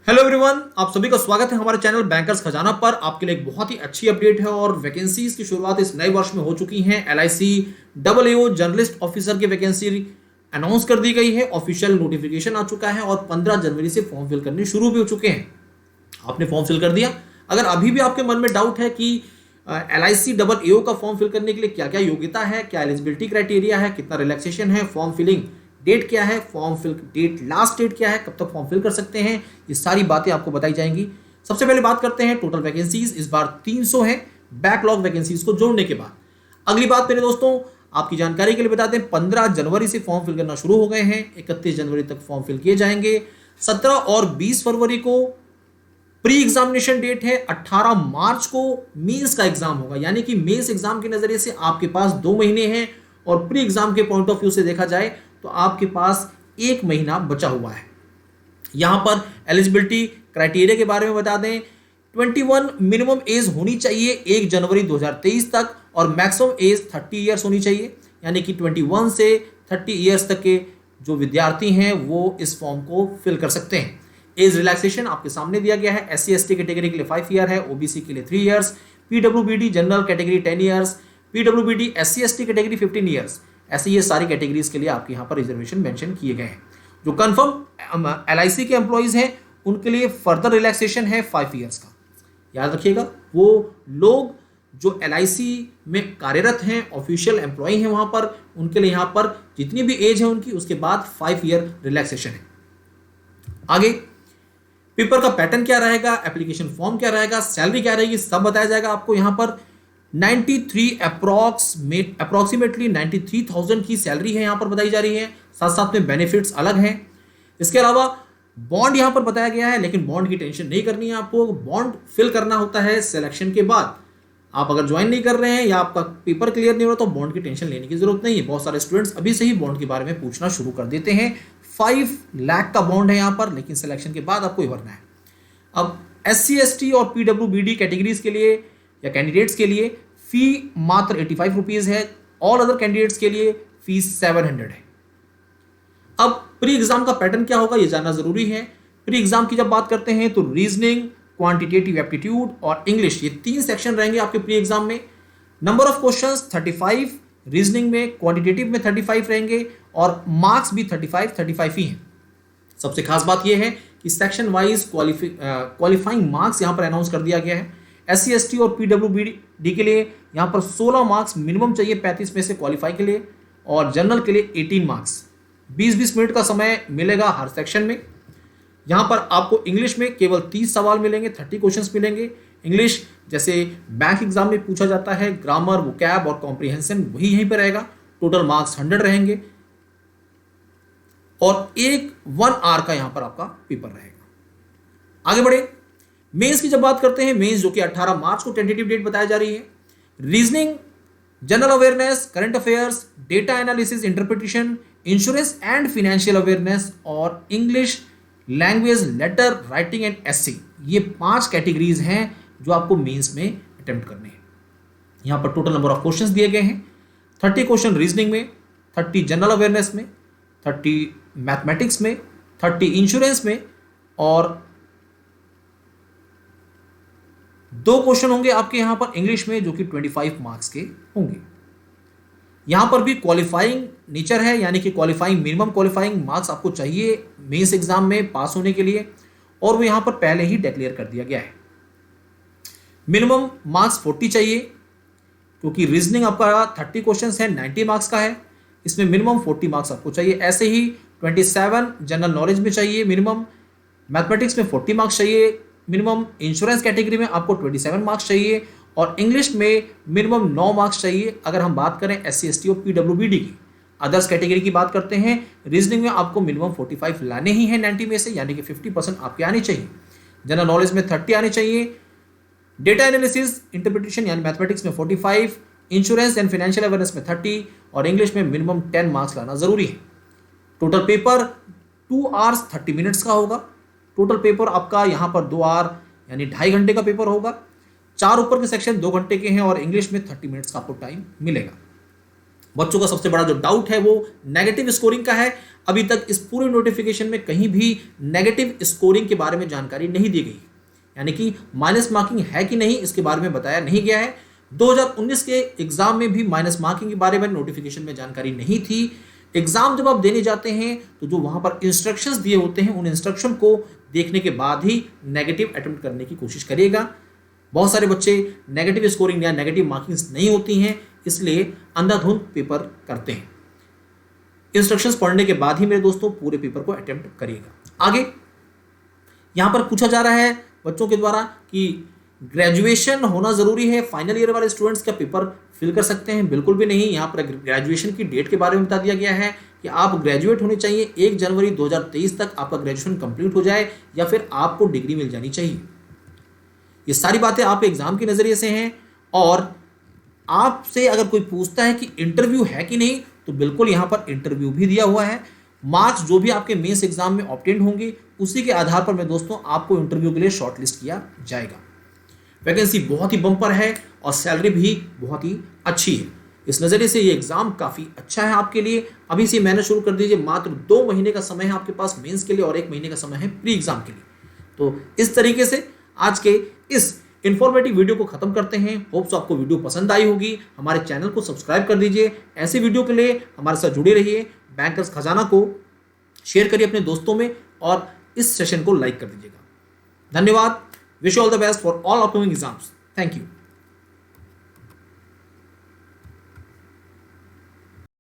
Hello everyone, आप सभी का स्वागत है हमारे चैनल बैंकर्स खजाना पर। आपके लिए एक बहुत ही अच्छी अपडेट है और वैकेंसीज की शुरुआत इस नए वर्ष में हो चुकी है। एलआईसी डबल एओ जर्नलिस्ट ऑफिसर की वैकेंसी अनाउंस कर दी गई है। ऑफिशियल नोटिफिकेशन आ चुका है और 15 जनवरी से फॉर्म फिल करने शुरू भी हो चुके हैं। आपने फॉर्म फिल कर दिया? अगर अभी भी आपके मन में डाउट है कि एलआईसी डबल एओ का फॉर्म फिल करने के लिए क्या क्या योग्यता है, क्या एलिजिबिलिटी क्राइटेरिया है, कितना रिलैक्सेशन है, फॉर्म फिलिंग डेट क्या है, form fill date last date क्या है, कब तक फॉर्म फिल कर सकते हैं, ये सारी बातें आपको बताई जाएंगी। सबसे पहले बात करते हैं टोटल वैकेंसीज। इस बार 300 है बैकलॉग वैकेंसीज को जोड़ने के बाद। अगली बात मेरे दोस्तों, आपकी जानकारी के लिए बता दें, 15 जनवरी से फॉर्म फिल करना शुरू हो गए हैं। 31 जनवरी तक फॉर्म फिल किए जाएंगे। 17 और 20 फरवरी को प्री एग्जामिनेशन डेट है। 18 मार्च को मेंस का एग्जाम होगा, यानी कि मेंस एग्जाम के नजरिए से आपके पास 2 महीने हैं और प्री एग्जाम के पॉइंट ऑफ व्यू से देखा जाए तो आपके पास 1 महीना बचा हुआ है। यहां पर एलिजिबिलिटी क्राइटेरिया के बारे में बता दें, 21 मिनिमम एज होनी चाहिए 1 जनवरी 2023 तक और मैक्सिमम एज 30 ईयर्स होनी चाहिए, यानी कि 21 से 30 ईयर्स तक के जो विद्यार्थी हैं वो इस फॉर्म को फिल कर सकते हैं। एज रिलैक्सेशन आपके सामने दिया गया है। एससी एसटी कैटेगरी के लिए 5 ईयर है, ओबीसी के लिए 3 years, PWBD general category 10 years, PWBD SC ST category 15 years. ऐसे ये सारी कैटेगरीज के लिए आपके यहाँ पर रिजर्वेशन मेंशन किए गए हैं। जो कंफर्म एलआईसी के एम्प्लॉइज हैं उनके लिए फर्दर रिलैक्सेशन है 5 ईयर्स का। याद रखिएगा, वो लोग जो एलआईसी में कार्यरत हैं, ऑफिशियल एम्प्लॉय हैं वहां पर, उनके लिए यहाँ पर जितनी भी एज है उनकी, उसके बाद 5 ईयर रिलैक्सेशन है। आगे पेपर का पैटर्न क्या रहेगा, एप्लीकेशन फॉर्म क्या रहेगा, सैलरी क्या रहेगी, सब बताया जाएगा आपको। यहाँ पर 93 अप्रोक्सीमेटली 93,000 की सैलरी है यहाँ पर बताई जा रही है। साथ साथ में बेनिफिट्स अलग हैं। इसके अलावा बॉन्ड यहाँ पर बताया गया है, लेकिन बॉन्ड की टेंशन नहीं करनी है आपको। बॉन्ड फिल करना होता है सिलेक्शन के बाद। आप अगर ज्वाइन नहीं कर रहे हैं या आपका पेपर क्लियर नहीं हो रहा तो बॉन्ड की टेंशन लेने की जरूरत नहीं है। बहुत सारे स्टूडेंट्स अभी से ही बॉन्ड के बारे में पूछना शुरू कर देते हैं। 5 लाख का बॉन्ड है यहाँ पर, लेकिन सिलेक्शन के बाद आपको ये भरना है। अब एससी एसटी और पीडब्ल्यूबीडी कैटेगरीज के लिए या कैंडिडेट्स के लिए फी मात्र 85 रुपीज है। ऑल अदर कैंडिडेट्स के लिए फीस 700 है। अब प्री एग्जाम का पैटर्न क्या होगा ये जानना जरूरी है। प्री एग्जाम की जब बात करते हैं तो रीजनिंग, क्वांटिटेटिव एप्टीट्यूड और इंग्लिश, ये 3 सेक्शन रहेंगे आपके प्री एग्जाम में। नंबर ऑफ क्वेश्चंस 35 रीजनिंग में, क्वांटिटेटिव में 35 रहेंगे और मार्क्स भी 35 ही हैं। सबसे खास बात यह है कि सेक्शन वाइज क्वालिफाइंग मार्क्स यहां पर अनाउंस कर दिया गया है। एससी एसटी और पीडब्ल्यूबीडी के लिए यहां पर 16 मार्क्स मिनिमम चाहिए 35 में से क्वालिफाई के लिए, और जनरल के लिए 18 मार्क्स। 20-20 मिनट का समय मिलेगा हर सेक्शन में। यहां पर आपको इंग्लिश में केवल 30 सवाल मिलेंगे, 30 क्वेश्चंस मिलेंगे। इंग्लिश जैसे बैंक एग्जाम में पूछा जाता है, ग्रामर, वोकैब और कॉम्प्रिहेंशन वही यहीं पर रहेगा। टोटल मार्क्स 100 रहेंगे और 1 आवर का यहां पर आपका पेपर रहेगा। आगे बढ़े, मेंस की जब बात करते हैं, मेंस जो कि 18 मार्च को टेंटेटिव डेट बताई जा रही है। Reasoning, general awareness, current affairs, data analysis, interpretation, insurance and financial awareness और English language, letter writing and essay, ये 5 कैटेगरीज हैं जो आपको मेंस में अटेम्प्ट करने हैं। यहां पर टोटल नंबर ऑफ क्वेश्चंस दिए गए हैं। 30 क्वेश्चन रीजनिंग में, 30 जनरल अवेयरनेस में, 30 मैथमेटिक्स में, 30 इंश्योरेंस में और 2 क्वेश्चन होंगे आपके यहां पर इंग्लिश में जो कि 25 मार्क्स के होंगे। यहां पर भी क्वालिफाइंग नेचर है, यानी कि क्वालिफाइंग मिनिमम क्वालिफाइंग मार्क्स आपको चाहिए मेंस एग्जाम में पास होने के लिए, और वो यहां पर पहले ही डिक्लेयर कर दिया गया है। मिनिमम मार्क्स 40 चाहिए, क्योंकि रीजनिंग आपका 30 क्वेश्चन है, 90 मार्क्स का है, इसमें मिनिमम 40 मार्क्स आपको चाहिए। ऐसे ही 27 जनरल नॉलेज में चाहिए मिनिमम, मैथमेटिक्स में 40 मार्क्स चाहिए मिनिमम, इंश्योरेंस कैटेगरी में आपको 27 मार्क्स चाहिए और इंग्लिश में मिनिमम 9 मार्क्स चाहिए। अगर हम बात करें एससी एसटी और पीडब्ल्यूबीडी की, अदर्स कैटेगरी की बात करते हैं, रीजनिंग में आपको मिनिमम 45 लाने ही हैं 90 में से, यानी कि 50% आपके आने चाहिए। जनरल नॉलेज में 30 आने चाहिए, डेटा एनालिसिस, इंटरप्रिटेशन यानी मैथमेटिक्स में 45, इंश्योरेंस एंड फाइनेंशियल अवेयरनेस में 30 और इंग्लिश में मिनिमम 10 मार्क्स लाना जरूरी है। टोटल पेपर 2 आवर्स 30 मिनट्स का होगा। टोटल पेपर आपका यहाँ पर 2 आवर यानी 2.5 घंटे का पेपर होगा। 4 ऊपर के सेक्शन 2 घंटे के हैं और इंग्लिश में 30 मिनट्स का आपको टाइम मिलेगा। बच्चों का सबसे बड़ा जो डाउट है वो नेगेटिव स्कोरिंग का है। अभी तक इस पूरे नोटिफिकेशन में कहीं भी नेगेटिव स्कोरिंग के बारे में जानकारी नहीं दी गई, यानी कि माइनस मार्किंग है कि नहीं इसके बारे में बताया नहीं गया है। 2019 के एग्जाम में भी माइनस मार्किंग के बारे में नोटिफिकेशन में जानकारी नहीं थी। एग्जाम जब आप देने जाते हैं तो जो वहां पर इंस्ट्रक्शंस दिए होते हैं उन इंस्ट्रक्शन को देखने के बाद ही नेगेटिव अटेम्प्ट करने की कोशिश करिएगा। बहुत सारे बच्चे नेगेटिव स्कोरिंग या नेगेटिव मार्किंग्स नहीं होती हैं, इसलिए अंधाधुंध पेपर करते हैं। इंस्ट्रक्शंस पढ़ने के बाद ही मेरे दोस्तों पूरे पेपर को अटेम्प्ट करिएगा। आगे यहां पर पूछा जा रहा है बच्चों के द्वारा कि ग्रेजुएशन होना जरूरी है, फाइनल ईयर वाले स्टूडेंट्स क्या पेपर फिल कर सकते हैं? बिल्कुल भी नहीं। यहाँ पर ग्रेजुएशन की डेट के बारे में बता दिया गया है कि आप ग्रेजुएट होने चाहिए 1 जनवरी 2023 तक आपका ग्रेजुएशन कंप्लीट हो जाए या फिर आपको डिग्री मिल जानी चाहिए। ये सारी बातें आप एग्जाम के नजरिए से हैं। और आपसे अगर कोई पूछता है कि इंटरव्यू है कि नहीं, तो बिल्कुल यहाँ पर इंटरव्यू भी दिया हुआ है। मार्क्स जो भी आपके मेंस एग्जाम में ऑब्टेन होंगे उसी के आधार पर मैं दोस्तों आपको इंटरव्यू के लिए शॉर्टलिस्ट किया जाएगा। वैकेंसी बहुत ही बम्पर है और सैलरी भी बहुत ही अच्छी है। इस नज़रिए से ये एग्जाम काफ़ी अच्छा है आपके लिए। अभी से मेहनत शुरू कर दीजिए। मात्र 2 महीने का समय है आपके पास मेंस के लिए और 1 महीने का समय है प्री एग्जाम के लिए। तो इस तरीके से आज के इस इंफॉर्मेटिव वीडियो को खत्म करते हैं। होप्स आपको वीडियो पसंद आई होगी। हमारे चैनल को सब्सक्राइब कर दीजिए। ऐसे वीडियो के लिए हमारे साथ जुड़े रहिए। बैंकर्स खजाना को शेयर करिए अपने दोस्तों में और इस सेशन को लाइक कर दीजिएगा। धन्यवाद। Wish all the best for all upcoming exams. Thank you.